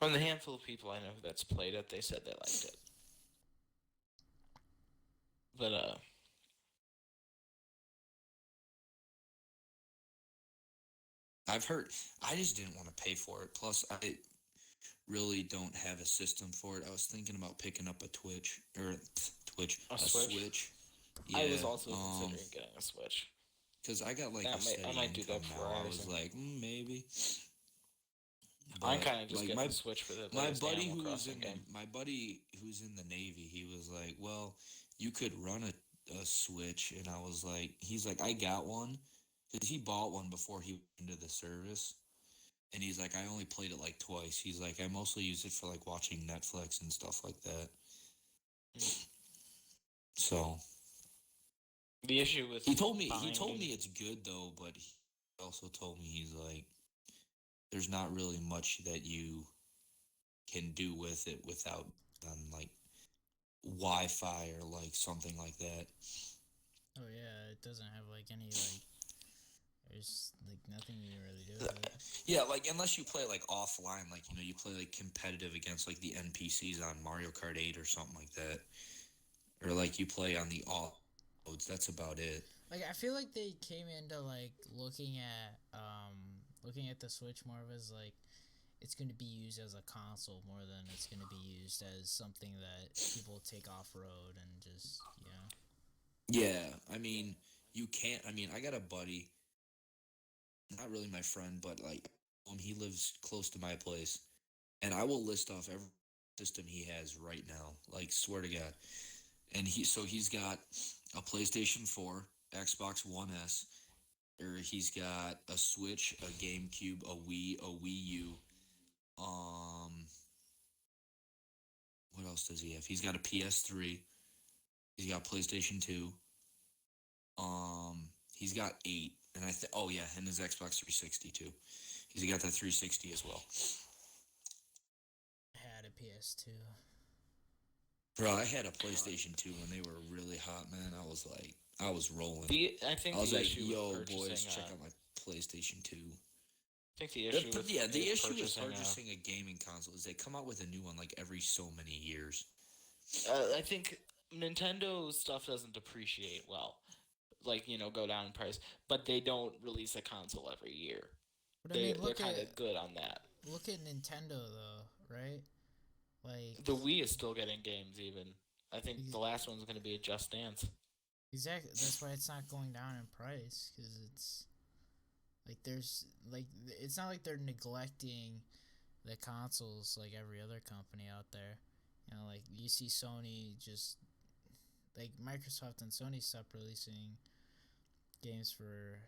From the handful of people I know that's played it, they said they liked it. But
I've heard. I just didn't want to pay for it. Plus, I really don't have a system for it. I was thinking about picking up a Switch. Yeah,
I was also considering getting a Switch.
because I got like
I
a steady
might do that
income
before
now. I
everything.
was like, maybe.
I'm
But,
kind of just
like,
getting the Switch for the
my
latest
buddy
Animal
who was
Crossing
in
game.
my buddy who's in the Navy, he was like, well, you could run a Switch, and I was like, he's like, I got one, because he bought one before he went into the service, and he's like, I only played it like twice. He's like, I mostly use it for like watching Netflix and stuff like that. So
The issue with
he told me
finding-
it's good though, but he also told me he's like, there's not really much that you can do with it without like Wi-Fi or like something like that.
Oh yeah, it doesn't have like any like. There's like nothing you can really do with it.
Yeah, like unless you play like offline, like you play like competitive against like the NPCs on Mario Kart 8 or something like that, or like you play on the off modes. That's about it.
Like I feel like they came into like looking at the Switch more of as like it's going to be used as a console more than it's going to be used as something that people take off road and just
Yeah, I mean you can't. I mean I got a buddy, not really my friend, but like he lives close to my place, and I will list off every system he has right now. Like swear to God, and he's got a PlayStation 4, Xbox One S, or he's got a Switch, a GameCube, a Wii U. What else does he have? He's got a PS3. He's got PlayStation 2. He's got 8, and and his Xbox 360 too. He's got that 360 as well.
I had a PS2.
Bro, I had a PlayStation 2 when they were really hot, man. I was like, I was rolling.
I think
I was
the
like,
issue
yo,
with
boys,
purchasing,
check out my PlayStation 2.
I think the issue with
the issue with
purchasing,
purchasing a gaming console is they come out with a new one like every so many years.
I think Nintendo stuff doesn't depreciate well, like go down in price, but they don't release a console every year.
But I mean,
They're kind of good on that.
Look at Nintendo though, right? Like
the Wii is still getting games. Even I think the last one's going to be a Just Dance.
Exactly. That's why it's not going down in price because it's like there's like it's not like they're neglecting the consoles like every other company out there. Like you see Sony just like Microsoft and Sony stopped releasing games for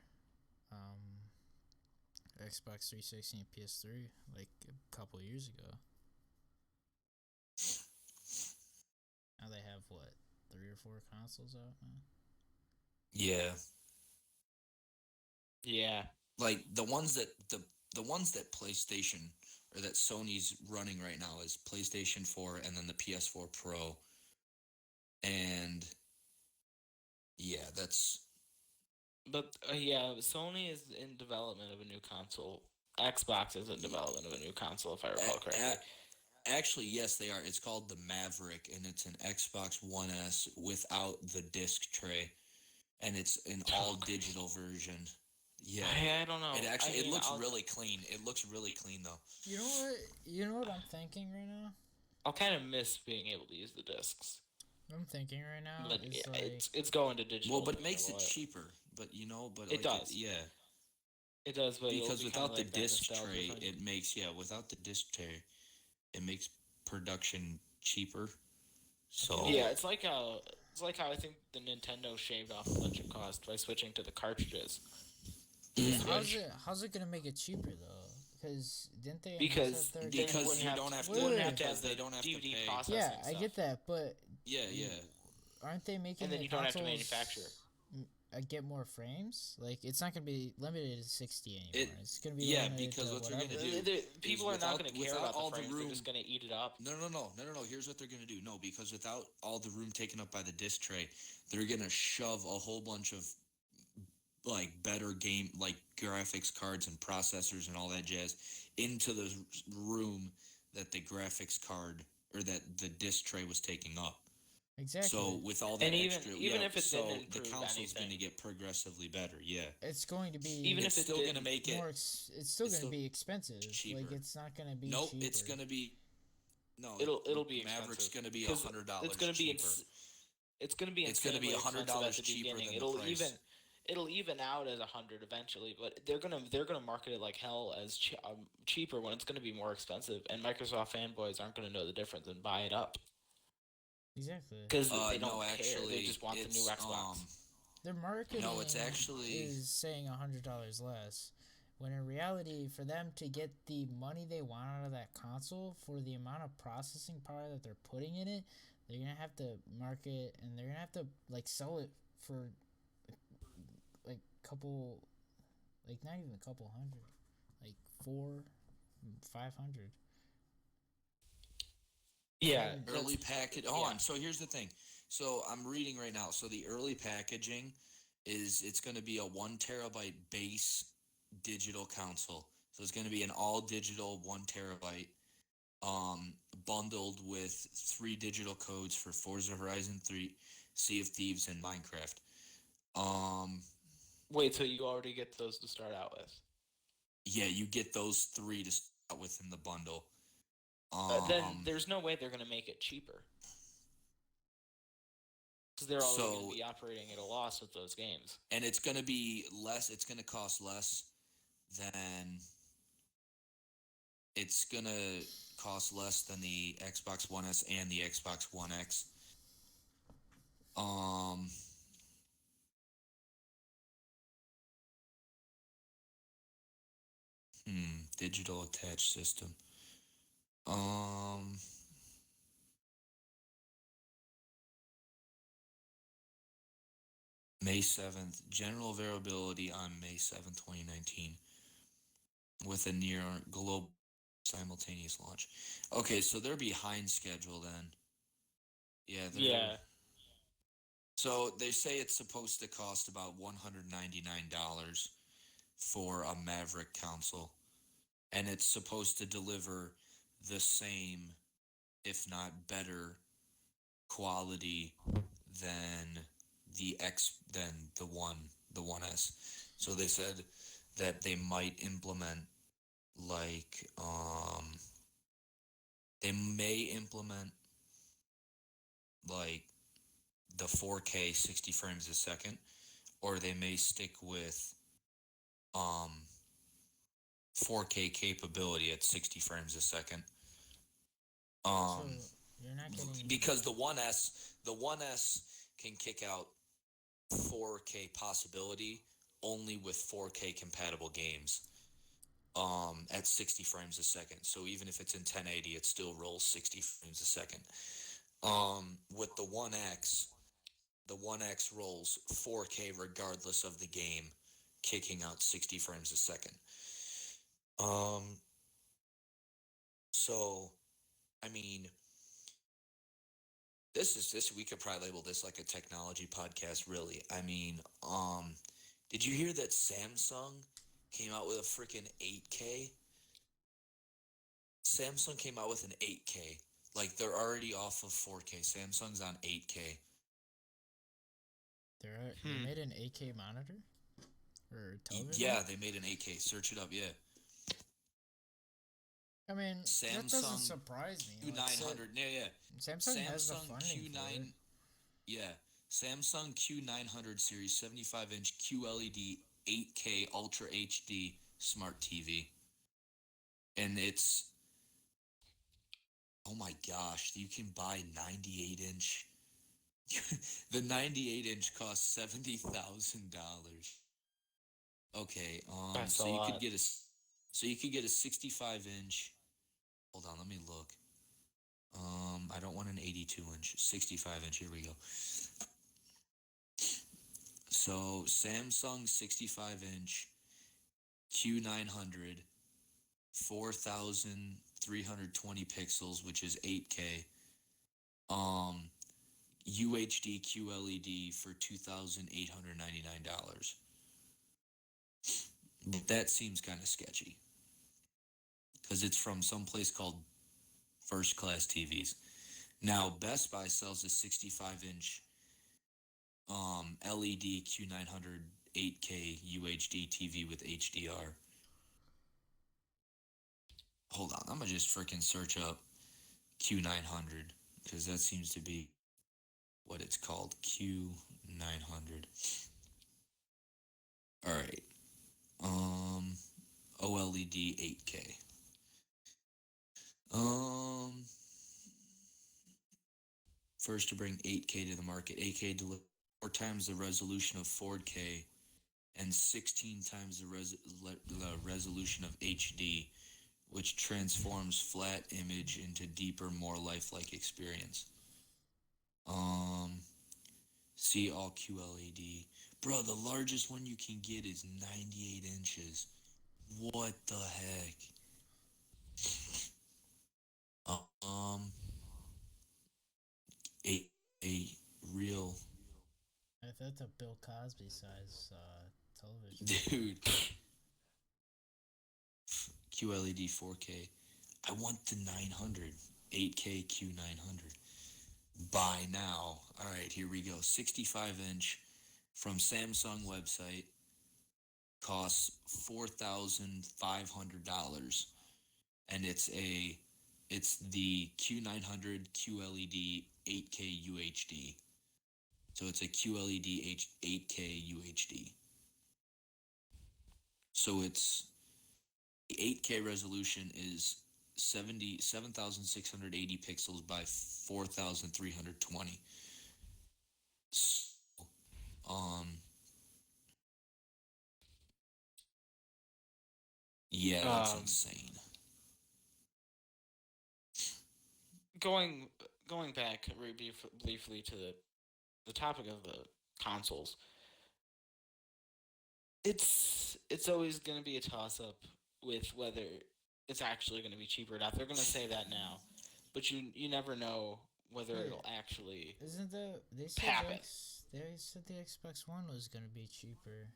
Xbox 360 and PS3 like a couple years ago. Now they have what, 3 or 4 consoles out now?
Yeah.
Yeah.
Like the ones that PlayStation or that Sony's running right now is PlayStation 4 and then the PS4 Pro. And yeah, that's.
But Sony is in development of a new console. Xbox is in development of a new console, if I recall correctly.
Actually, yes, they are. It's called the Maverick, and it's an Xbox One S without the disc tray, and it's an all-digital version. Yeah,
I don't know.
It looks really clean. It looks really clean, though.
You know what? You know what I'm thinking right now?
I'll kind of miss being able to use the discs.
What I'm thinking right now
But
is like
it's going to digital.
Well, but it makes it cheaper. But
it does. It does, but
because without the
like
disc tray, without the disc tray, it makes production cheaper. So
yeah, it's like how I think the Nintendo shaved off a bunch of cost by switching to the cartridges.
how's it gonna make it cheaper though? Because didn't they?
Because
you don't have to. They don't have to
DVD
pay.
processing.
Yeah,
stuff.
I get that, but
Yeah.
aren't they making?
And then you don't have to manufacture.
Get more frames. Like it's not gonna be limited to 60 anymore. It's gonna be
because what they're gonna do.
People are not gonna care about
all
the frames.
room,
they're just gonna eat it up.
No. Here's what they're gonna do. No, because without all the room taken up by the disc tray, they're gonna shove a whole bunch of like better game like graphics cards and processors and all that jazz into the room that the graphics card or that the disc tray was taking up.
Exactly.
So with all that
And
extra,
even if it
so
didn't
the
improve
console's going to
anything.
get progressively better. Yeah,
it's going to be
Even
it's
if it
still going to
didn't
make it.
it's still
it's
going to
still
be expensive.
cheaper.
Like it's not going to be
Nope,
cheaper.
it's going to be. No,
it'll be
Maverick's
expensive
going to be
because
$100
it's going to be
cheaper.
it's going to be
It's gonna be
insanely expensive at
$100
the
cheaper
beginning.
than the price.
It'll even out as 100 eventually, but they're gonna market it like hell as cheaper when it's gonna be more expensive, and Microsoft fanboys aren't gonna know the difference and buy it up
Exactly.
because they don't
No,
care.
actually,
They just want the new
it's,
Xbox.
Their marketing
No, it's actually-
is saying $100 less, when in reality, for them to get the money they want out of that console for the amount of processing power that they're putting in it, they're gonna have to market and they're gonna have to like sell it for like couple, like not even a couple hundred, like 400-500.
Yeah,
Early package.
yeah.
Hold on. So here's the thing. So I'm reading right now. So the early packaging it's going to be a 1 terabyte base digital console. So it's going to be an all digital 1 terabyte, bundled with 3 digital codes for Forza Horizon 3, Sea of Thieves, and Minecraft.
Wait till you already get those to start out with.
Yeah, you get those 3 to start with in the bundle.
Then there's no way they're gonna make it cheaper because they're already gonna be operating at a loss with those games.
And it's going to be less. It's going to cost less than. It's going to cost less than the Xbox One S and the Xbox One X. Digital attached system. May 7th, general availability on May 7th, 2019, with a near global simultaneous launch. Okay, so they're behind schedule then. Yeah,
Yeah.
So they say it's supposed to cost about $199 for a Maverick console, and it's supposed to deliver the same, if not better, quality than the One S. So they said that they might implement they may implement like the 4K 60 frames a second, or they may stick with 4K capability at 60 frames a second.
So you're not getting
Because the One S can kick out 4K possibility only with 4K compatible games at 60 frames a second. So even if it's in 1080, it still rolls 60 frames a second. With the One X rolls 4K regardless of the game, kicking out 60 frames a second. So, I mean, this we could probably label this like a technology podcast, really. I mean, did you hear that Samsung came out with a freaking 8K? Samsung came out with an 8K. Like, they're already off of 4K. Samsung's on 8K.
they made an 8K monitor or television.
Yeah, they made an 8K. Search it up, yeah.
I mean, that doesn't
Samsung
surprise me.
Q900. Yeah.
Samsung has the funding for it.
Yeah. Samsung Q900 series 75-inch QLED 8K Ultra HD smart TV. And it's, oh my gosh, you can buy 98-inch. The 98-inch costs $70,000. Okay,
That's
so
a
you
lot.
could get a 65-inch. Hold on, let me look. I don't want an 82-inch, 65-inch. Here we go. So Samsung 65-inch Q900, 4,320 pixels, which is 8K. UHD QLED for $2,899. That seems kind of sketchy because it's from some place called First class TVs. Now, Best Buy sells a 65-inch LED Q900 8K UHD TV with HDR. Hold on, I'm gonna just freaking search up Q900 because that seems to be what it's called. Q900. All right. OLED 8K. First to bring 8K to the market. 8K delivers 4 times the resolution of 4K and 16 times the resolution of HD, which transforms flat image into deeper, more lifelike experience. See all QLED. Bro, the largest one you can get is 98 inches. What the heck? A real
That's a Bill Cosby size television.
dude. QLED 4K. I want the 900 8K Q900. Buy now. All right, here we go. 65-inch from Samsung website costs $4,500, and it's the Q900 QLED 8K UHD. So it's a QLED 8K UHD. So it's the 8K resolution is 7,680 pixels by 4,320. So, yeah, that's insane.
Going back briefly to the topic of the consoles, it's always going to be a toss-up with whether it's actually going to be cheaper or not. They're going to say that now, but you never know whether it'll actually
Isn't the they said
happen.
They said the Xbox One was gonna be cheaper.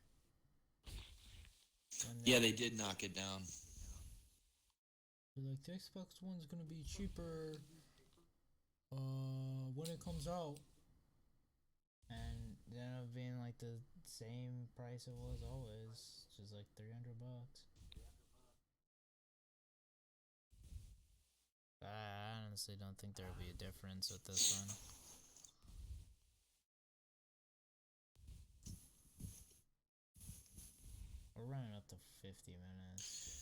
Yeah, they did knock it down.
They're like, the Xbox One's gonna be cheaper when it comes out, and it ended up being like the same price it was always, just like $300. I honestly don't think there will be a difference with this one. We're running up to 50 minutes.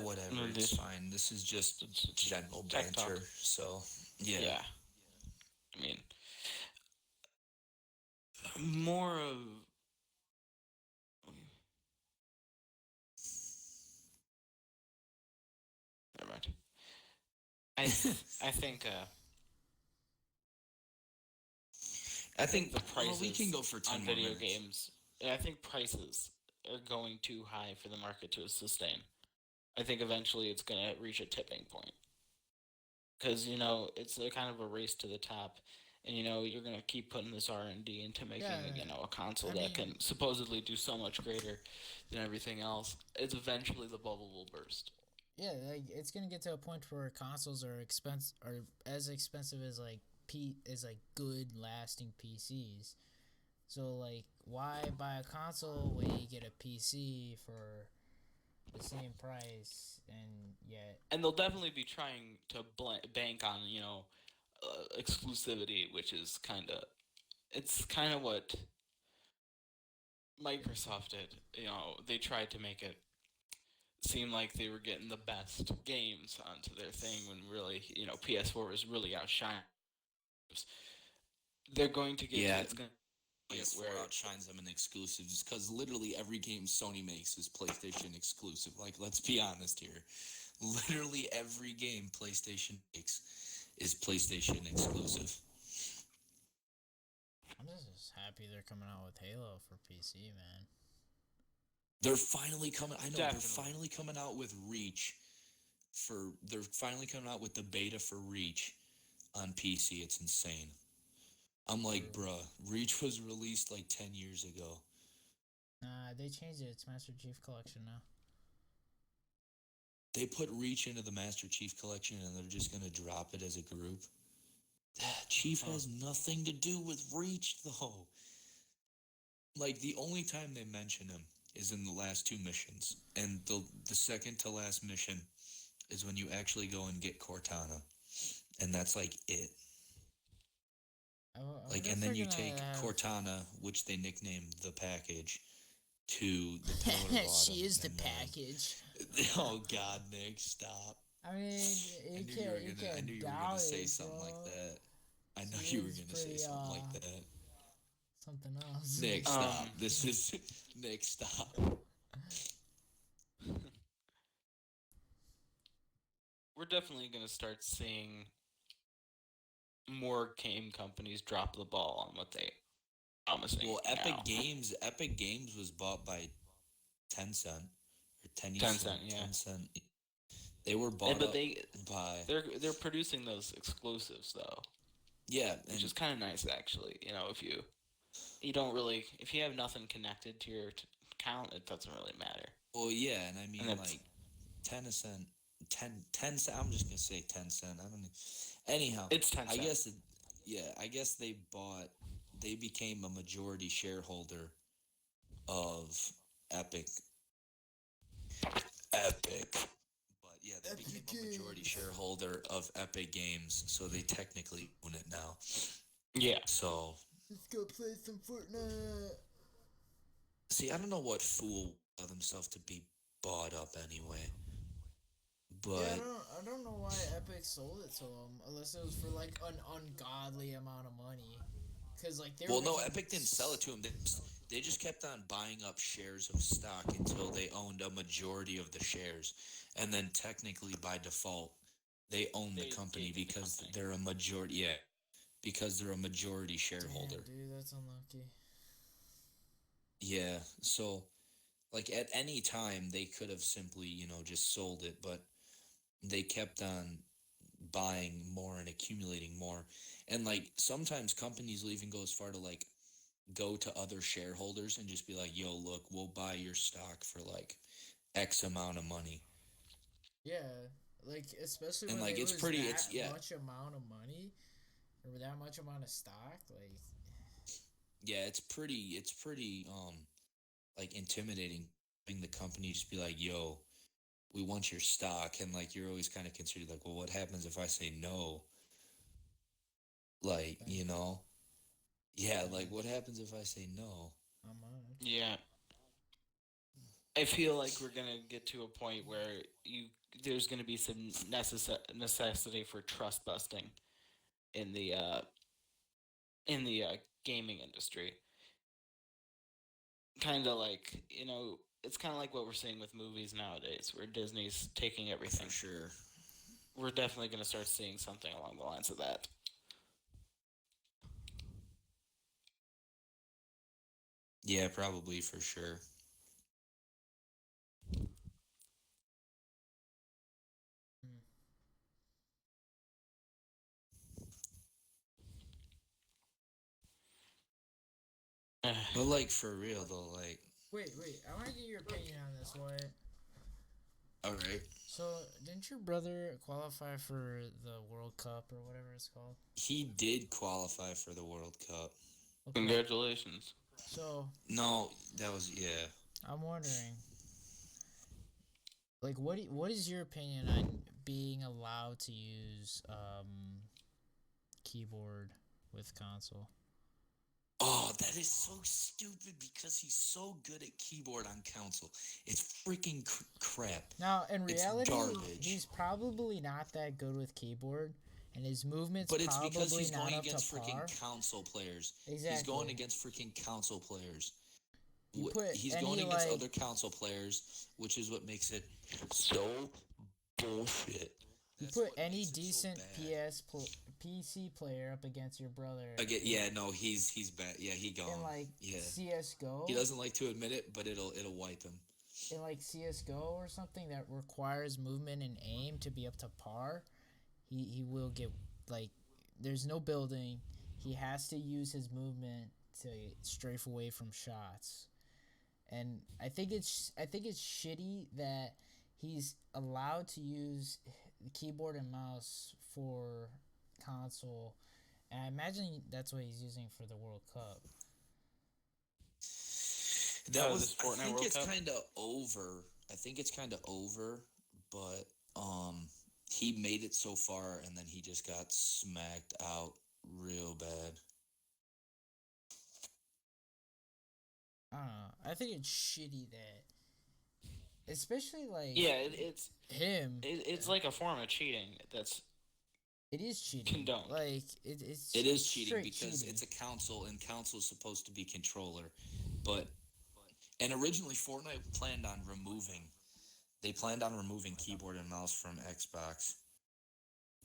Whatever, it's fine. This is just general banter, so yeah.
Yeah. I mean, more of never mind. I think the prices
we can go for 10
on
more
video
minutes.
games. I think prices are going too high for the market to sustain. I think eventually it's going to reach a tipping point. Because, it's a kind of a race to the top. And, you're going to keep putting this R&D into making, a console that can supposedly do so much greater than everything else. It's eventually the bubble will burst.
Yeah, like it's going to get to a point where consoles are as expensive as good lasting PCs. So like, why buy a console when you get a PC for the same price,
and they'll definitely be trying to bank on exclusivity, which is kind of what Microsoft did. They tried to make it seem like they were getting the best games onto their thing when really PS4 was really outshined. They're going to get
PS4 outshines them in exclusives because literally every game Sony makes is PlayStation exclusive. Like, let's be honest here. Literally every game PlayStation makes is PlayStation exclusive.
I'm just happy they're coming out with Halo for PC, man.
They're finally coming. I know
Definitely.
They're finally coming out with Reach. They're finally coming out with the beta for Reach on PC. It's insane. I'm like, bruh, Reach was released like 10 years ago.
Nah, they changed it. It's Master Chief Collection now.
they put Reach into the Master Chief Collection and they're just gonna drop it as a group. Chief has nothing to do with Reach though. Like the only time they mention him is in the last 2 missions, and the second to last mission is when you actually go and get Cortana, and that's like it. Like, and then you take Cortana, which they nicknamed the package, to the pillar bottom.
She is the
and then-
package.
Oh God, Nick, stop!
I mean,
I knew you were gonna say something like that. I know
She
you were
is
gonna say
pretty,
something like that.
Something else.
Nick, stop! This is Nick, stop!
We're definitely going to start seeing more game companies drop the ball on what they promising.
Well,
now.
Epic Games was bought by Tencent or
Tencent, yeah.
Tencent. They were
Yeah,
bought
but
up by.
they're producing those exclusives though,
Yeah,
which is kind of nice actually. You know, if you don't really, if you have nothing connected to your account, it doesn't really matter.
well, yeah, and I mean
And
like Tencent. Tencent. I'm just gonna say Tencent. I don't. Anyhow,
It's Tencent.
I guess. I guess they became a majority shareholder of Epic. But yeah, they became a majority shareholder of Epic Games, so they technically own it now.
Yeah.
So,
Let's go play some Fortnite.
see, I don't know what fool allowed themselves to be bought up anyway. But
Yeah, I don't know why Epic sold it to them, unless it was for like an ungodly amount of money. Cause like they were
well, no,
making
Epic didn't sell it to them. They just kept on buying up shares of stock until they owned a majority of the shares, and then technically by default, they own the
They
company
gave the
because
company.
they're a majority. Yeah, because they're a majority shareholder.
Damn, dude, that's unlucky.
Yeah, so like at any time they could have simply, just sold it, but they kept on buying more and accumulating more. And like sometimes companies will even go as far to like go to other shareholders and just be like, "Yo, look, we'll buy your stock for like X amount of money."
Yeah, like especially
And,
when
like,
they
it's
lose
pretty-
that
it's- yeah.
much amount of money or that much amount of stock, like
Yeah, it's pretty like intimidating having the company just be like, "Yo, we want your stock," and like you're always kind of considered like, "Well, what happens if I say no?" Like, yeah, like what happens if I say no?
how much?
Yeah. I feel like we're gonna get to a point where there's gonna be some necessity for trust busting in the gaming industry. Kind of like it's kind of like what we're seeing with movies nowadays, where Disney's taking everything.
For sure.
We're definitely gonna start seeing something along the lines of that.
Yeah, probably for sure. But like for real though, like
Wait, I want to get your opinion on this, Wyatt.
all right.
So, didn't your brother qualify for the World Cup or whatever it's called?
He did qualify for the World Cup.
Okay.
Congratulations.
So,
No, that was yeah.
I'm wondering, like, what is your opinion on being allowed to use keyboard with console?
Oh, that is so stupid because he's so good at keyboard on console. It's freaking crap.
Now, in
It's
reality,
garbage.
he's probably not that good with keyboard, and his movements
But it's
probably
because he's
not
going
up
against
to par.
freaking console players.
Exactly.
He's going against freaking console players.
You put
He's
any,
going against
like-
other console players, which is what makes it so bullshit.
You
That's
put
what
any
makes it so
decent
bad.
PC player up against your brother.
Yeah, no, he's bad. Yeah, he gone.
In like
yeah.
CS:GO.
He doesn't like to admit it, but it'll wipe him.
In like CS:GO or something that requires movement and aim to be up to par, he will get like there's no building. He has to use his movement to strafe away from shots. And I think it's shitty that he's allowed to use the keyboard and mouse for console, and I imagine that's what he's using for the World Cup.
That was.
this
I
Fortnite
think
World
it's
Cup?
kind of over. I think it's kind of over, but he made it so far, and then he just got smacked out real bad.
I don't know. I think it's shitty that, especially like
Yeah,
him.
it's like a form of cheating. That's
It is cheating.
condoned.
Like it's.
It is cheating
straight
because
cheating.
it's a console, and console's supposed to be controller, but and originally Fortnite planned on removing. They planned on removing keyboard and mouse from Xbox.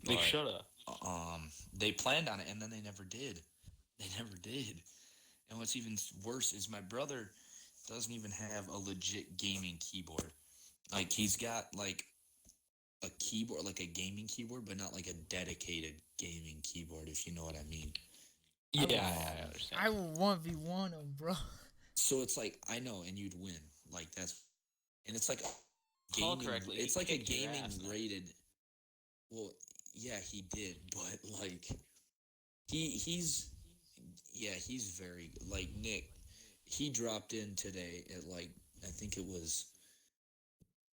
They
but,
shoulda.
They planned on it, and then they never did. They never did. And what's even worse is my brother doesn't even have a legit gaming keyboard. Like, he's got, like, a keyboard, like a gaming keyboard, but not like a dedicated gaming keyboard, if you know what I mean.
Yeah,
will-
I understand.
I will 1v1 him, bro.
So it's like, I know, and you'd win. Like, that's, and it's like a
Call
gaming,
correctly,
it's
he
like a
kicked your
gaming
ass, man.
rated, well, yeah, he did, but like, he's very, like, Nick, he dropped in today at, like, I think it was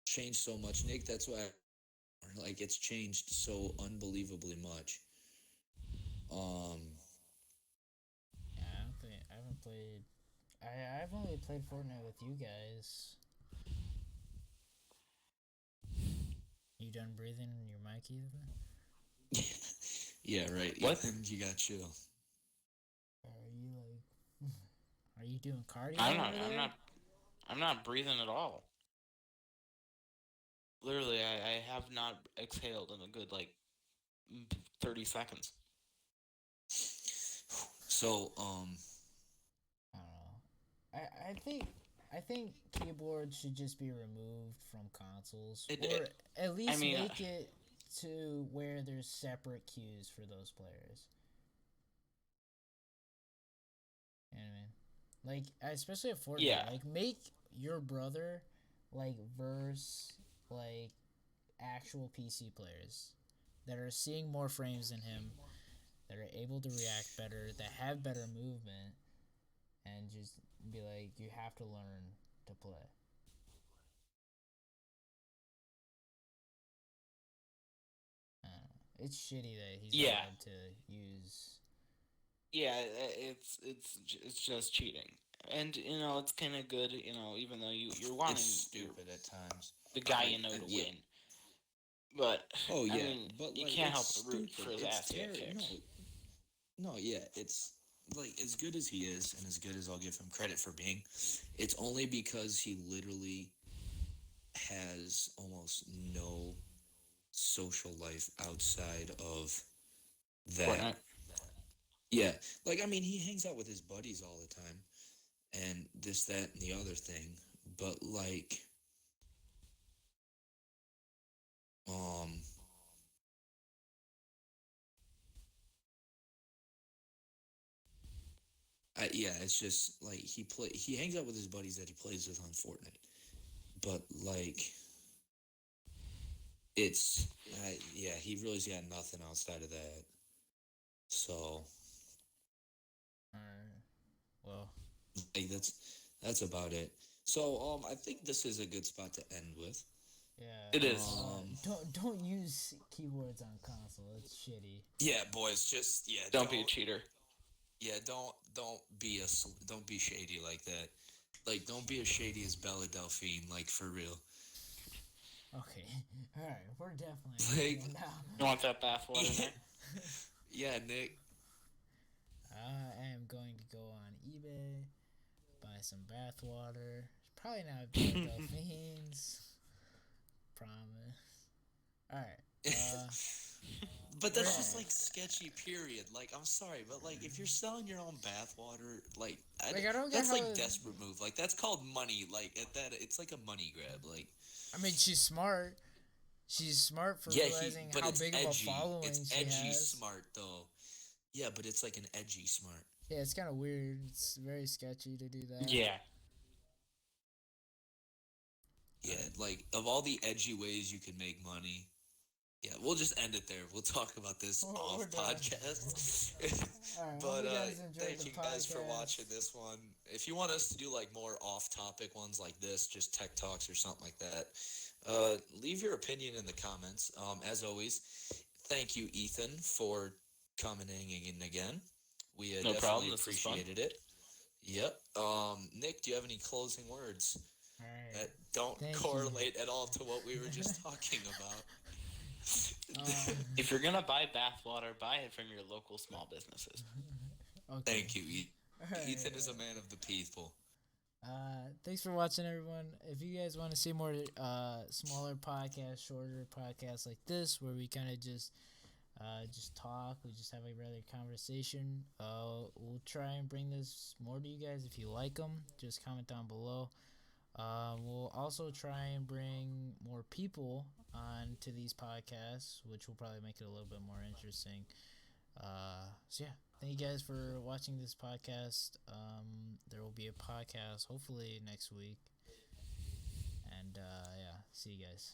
changed so much, Nick, that's why, like, it's changed so unbelievably much.
Yeah, I haven't played. I've only played Fortnite with you guys. You done breathing in your mic either?
Yeah, right.
What?
You got chill.
Are you like? Are you doing cardio?
I'm not breathing at all. Literally, I have not exhaled in a good, like, 30 seconds.
So,
I don't know. I think keyboards should just be removed from consoles, or at least
mean,
make it to where there's separate queues for those players. You know what I mean? Like, especially at Fortnite,
Yeah.
like, make your brother, like, verse, like, actual PC players that are seeing more frames than him, that are able to react better, that have better movement, and just be like, you have to learn to play. I don't know. It's shitty that he's
Yeah.
allowed to use.
Yeah, it's just cheating, and you know it's kind of good. You know, even though you're wanting
it's stupid at times.
the guy
Like,
you know to
yeah.
win, but
Oh yeah,
I mean,
but
you
like,
can't help
it's
but root
stupid.
for his
It's
ass to get
terri-
kicked.
No, yeah, it's like, as good as he is, and as good as I'll give him credit for being, it's only because he literally has almost no social life outside of that.
Fortnite.
Yeah, like, I mean, he hangs out with his buddies all the time, and this, that, and the other thing. But like, yeah, it's just like he hangs out with his buddies that he plays with on Fortnite, but like, it's yeah, he really's got nothing outside of that. So,
Alright. Well,
like, that's about it. So, I think this is a good spot to end with.
yeah.
It is.
Don't use keyboards on console. It's shitty.
Yeah, boys, just
Don't be a cheater.
Yeah, don't be shady like that. Like, don't be as shady as Bella Delphine, like, for real.
Okay. Alright, we're definitely
Like-
moving now.
You want that bathwater in there?
Yeah, Nick.
I am going to go on eBay, buy some bathwater. Probably not Bella Delphine's. Promise. Alright.
But that's just, like, sketchy, period. Like, I'm sorry, but, like, if you're selling your own bathwater, like,
I don't get
that's,
how
like,
it-
desperate move. Like, that's called money. Like, at that, it's like a money grab. Like,
I mean, she's smart. She's smart for
yeah,
realizing
but
how
it's
big
edgy.
of a following
It's
she
edgy
has.
smart, though. Yeah, but it's like an edgy smart.
Yeah, it's kind of weird. It's very sketchy to do that.
Yeah.
Yeah, like of all the edgy ways you can make money, yeah, we'll just end it there. We'll talk about this
We're
off
done.
podcast.
All right,
But
hope you guys enjoyed
thank
the
you guys for
podcast.
watching this one. If you want us to do like more off-topic ones like this, just tech talks or something like that, leave your opinion in the comments. As always, thank you, Ethan, for coming in again. We
No
definitely
problem. This was fun.
appreciated it. Yep. Nick, do you have any closing words
All right.
that don't
Thank you.
correlate at all to what we were just talking about?
If you're gonna buy bathwater, buy it from your local small businesses.
Okay.
Thank you.
All right.
Ethan is a man of the people.
Thanks for watching, everyone. If you guys want to see more smaller podcasts, shorter podcasts like this, where we kind of just talk, we just have a regular conversation, we'll try and bring this more to you guys. If you like them, just comment down below. We'll also try and bring more people on to these podcasts, which will probably make it a little bit more interesting. So yeah, thank you guys for watching this podcast. There will be a podcast hopefully next week. And yeah, see you guys.